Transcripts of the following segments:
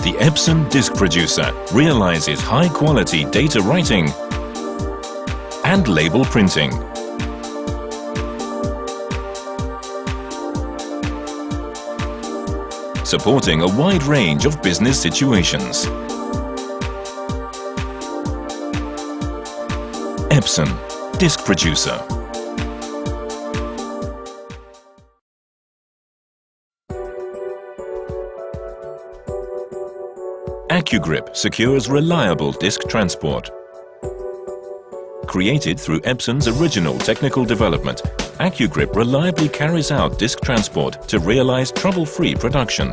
The EPSON disk producer realizes high-quality data writing and label printing. Supporting a wide range of business situations. EPSON disk producer. AccuGrip secures reliable disk transport. Created through EPSON's original technical development, AccuGrip reliably carries out disk transport to realize trouble-free production.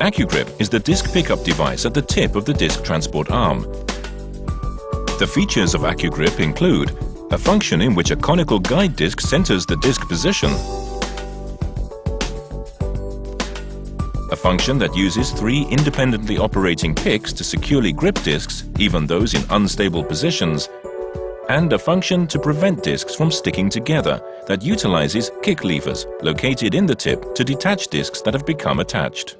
AccuGrip is the disk pickup device at the tip of the disk transport arm. The features of AccuGrip include a function in which a conical guide disk centers the disk position, a function that uses 3 independently operating picks to securely grip disks, even those in unstable positions, and a function to prevent disks from sticking together that utilizes kick levers located in the tip to detach disks that have become attached.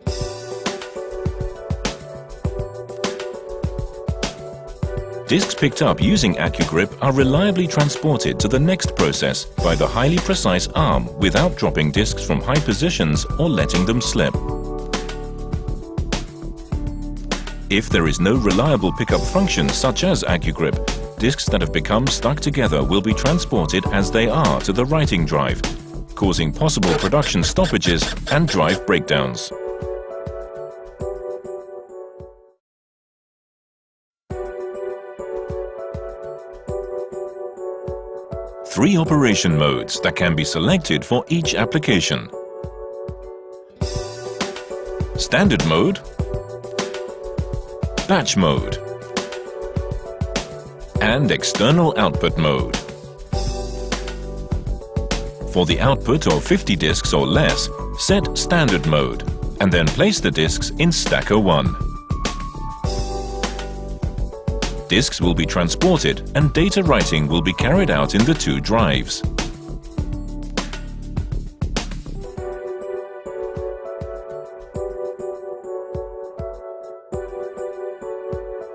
Disks picked up using AccuGrip are reliably transported to the next process by the highly precise arm without dropping disks from high positions or letting them slip. If there is no reliable pickup function such as AccuGrip, disks that have become stuck together will be transported as they are to the writing drive, causing possible production stoppages and drive breakdowns. Three operation modes that can be selected for each application. Standard mode, batch mode, and external output mode. For the output of 50 disks or less, set standard mode and then place the disks in stacker 1. Disks will be transported and data writing will be carried out in the 2 drives.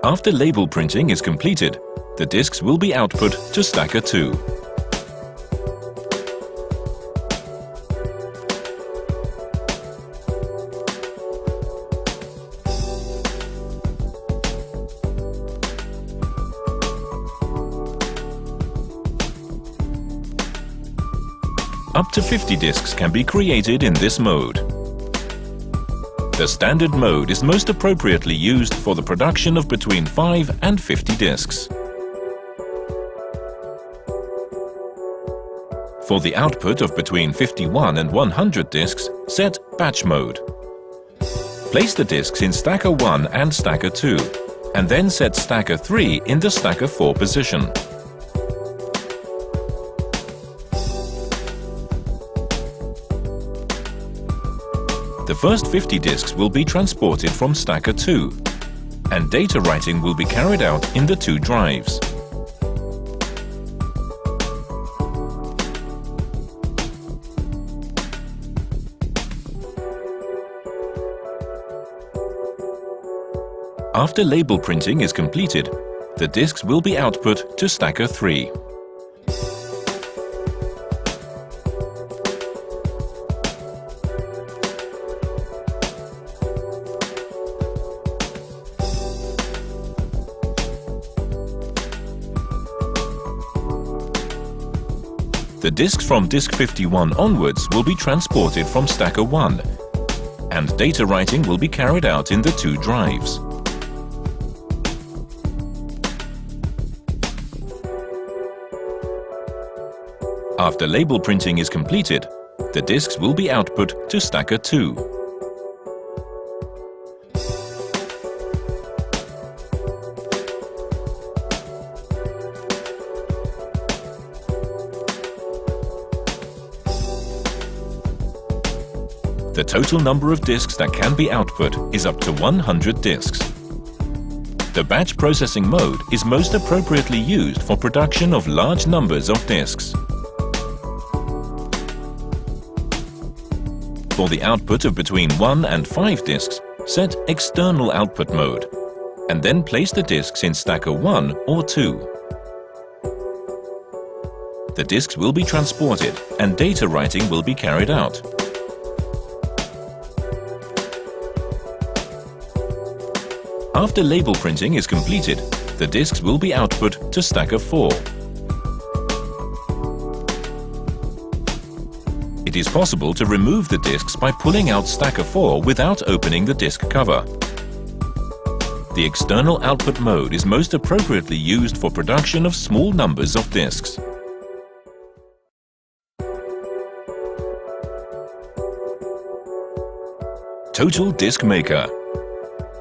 After label printing is completed, the disks will be output to stacker 2. Up to 50 disks can be created in this mode. The standard mode is most appropriately used for the production of between 5 and 50 disks. For the output of between 51 and 100 disks, set batch mode. Place the disks in stacker 1 and stacker 2, and then set stacker 3 in the stacker 4 position. The first 50 disks will be transported from stacker 2, and data writing will be carried out in the 2 drives. After label printing is completed, the disks will be output to stacker 3. The disks from disk 51 onwards will be transported from stacker 1, and data writing will be carried out in the 2 drives. After label printing is completed, the disks will be output to stacker 2. The total number of disks that can be output is up to 100 disks. The batch processing mode is most appropriately used for production of large numbers of disks. For the output of between 1 and 5 disks, set External Output Mode, and then place the disks in stacker 1 or 2. The disks will be transported and data writing will be carried out. After label printing is completed, the disks will be output to stacker 4. It is possible to remove the disks by pulling out stacker 4 without opening the disk cover. The external output mode is most appropriately used for production of small numbers of disks. Total Disk Maker.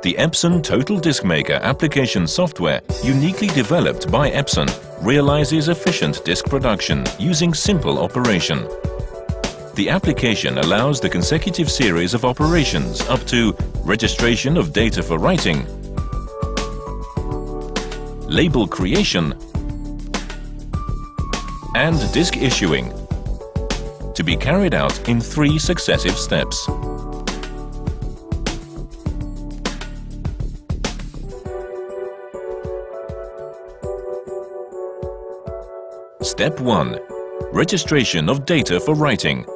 The EPSON Total Disk Maker application software, uniquely developed by EPSON, realizes efficient disk production using simple operation. The application allows the consecutive series of operations up to registration of data for writing, label creation, and disk issuing, to be carried out in 3 successive steps. Step 1. Registration of data for writing.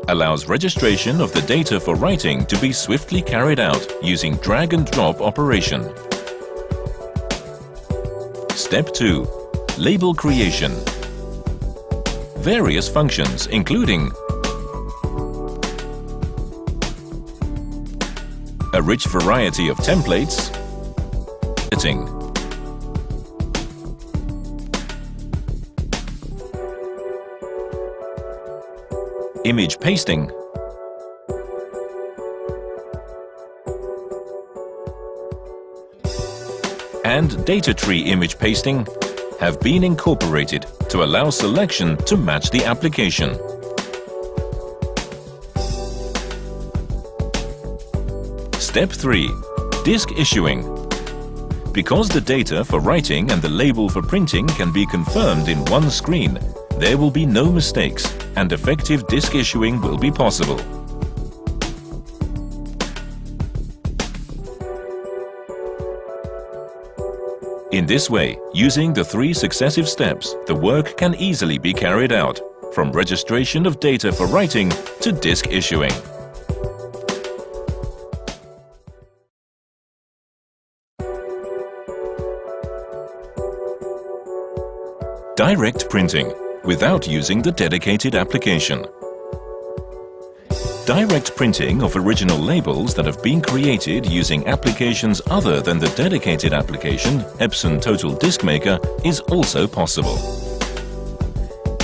Allows registration of the data for writing to be swiftly carried out using drag and drop operation. Step 2. Label creation. Various functions including a rich variety of templates, editing, image pasting, and data tree image pasting have been incorporated to allow selection to match the application. Step 3. Disk issuing. Because the data for writing and the label for printing can be confirmed in one screen, there will be no mistakes and effective disk issuing will be possible. In this way, using the 3 successive steps, the work can easily be carried out, from registration of data for writing to disk issuing. Direct printing, without using the dedicated application. Direct printing of original labels that have been created using applications other than the dedicated application, EPSON Total Disk Maker, is also possible.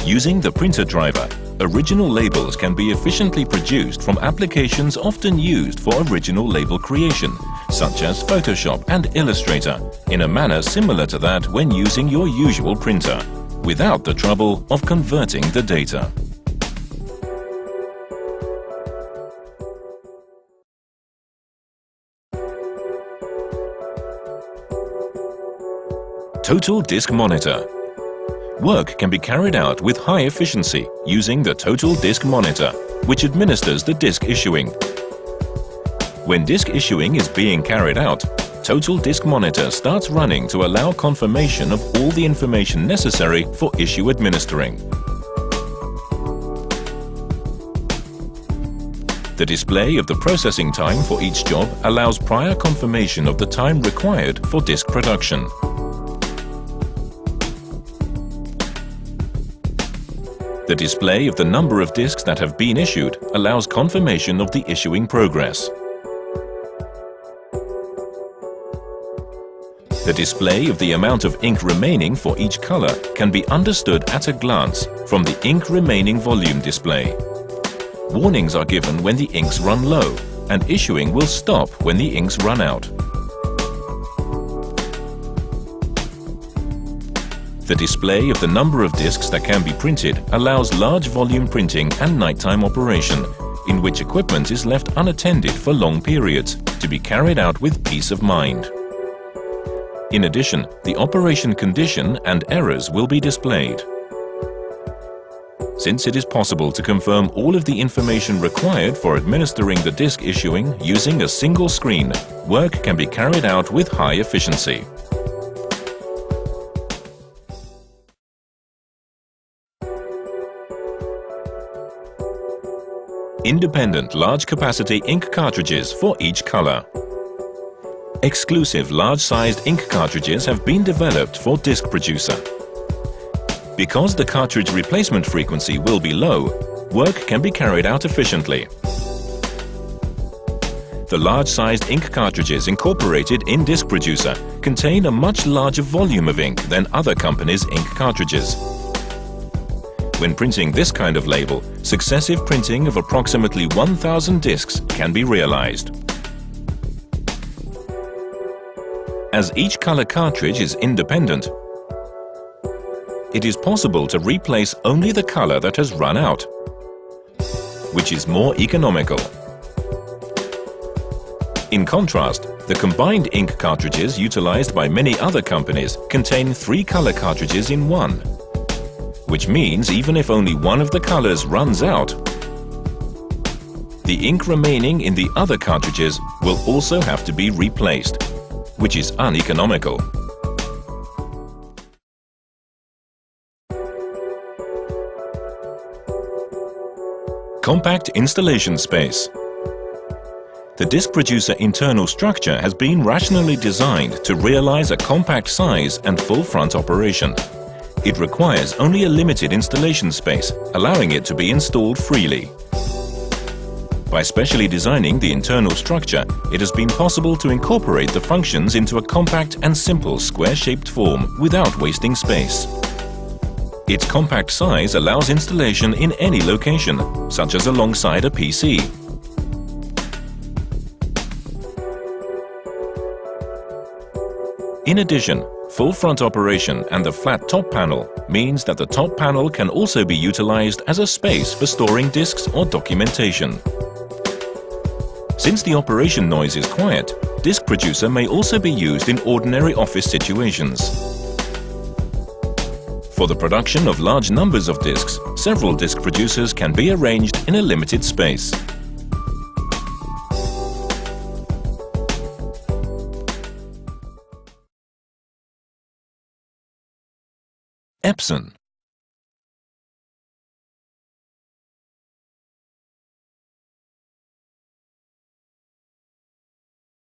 Using the printer driver, original labels can be efficiently produced from applications often used for original label creation, such as Photoshop and Illustrator, in a manner similar to that when using your usual printer, without the trouble of converting the data. Total Disk Monitor. Work can be carried out with high efficiency using the Total Disk Monitor, which administers the disk issuing. When disk issuing is being carried out, Total Disk Monitor starts running to allow confirmation of all the information necessary for issue administering. The display of the processing time for each job allows prior confirmation of the time required for disk production. The display of the number of disks that have been issued allows confirmation of the issuing progress. The display of the amount of ink remaining for each color can be understood at a glance from the ink remaining volume display. Warnings are given when the inks run low, and issuing will stop when the inks run out. The display of the number of disks that can be printed allows large volume printing and nighttime operation, in which equipment is left unattended for long periods, to be carried out with peace of mind. In addition, the operation condition and errors will be displayed. Since it is possible to confirm all of the information required for administering the disk issuing using a single screen, work can be carried out with high efficiency. Independent large-capacity ink cartridges for each color. Exclusive large-sized ink cartridges have been developed for Disk Producer. Because the cartridge replacement frequency will be low, work can be carried out efficiently. The large-sized ink cartridges incorporated in Disk Producer contain a much larger volume of ink than other companies' ink cartridges. When printing this kind of label, successive printing of approximately 1,000 discs can be realized. As each color cartridge is independent, it is possible to replace only the color that has run out, which is more economical. In contrast, the combined ink cartridges utilized by many other companies contain 3 color cartridges in one, which means even if only one of the colors runs out, the ink remaining in the other cartridges will also have to be replaced, which is uneconomical. Compact installation space. The Disk Producer internal structure has been rationally designed to realize a compact size and full front operation. It requires only a limited installation space, allowing it to be installed freely. By specially designing the internal structure, it has been possible to incorporate the functions into a compact and simple square-shaped form without wasting space. Its compact size allows installation in any location, such as alongside a PC. In addition, full front operation and the flat top panel means that the top panel can also be utilized as a space for storing disks or documentation. Since the operation noise is quiet, Disk Producer may also be used in ordinary office situations. For the production of large numbers of disks, several disk producers can be arranged in a limited space. EPSON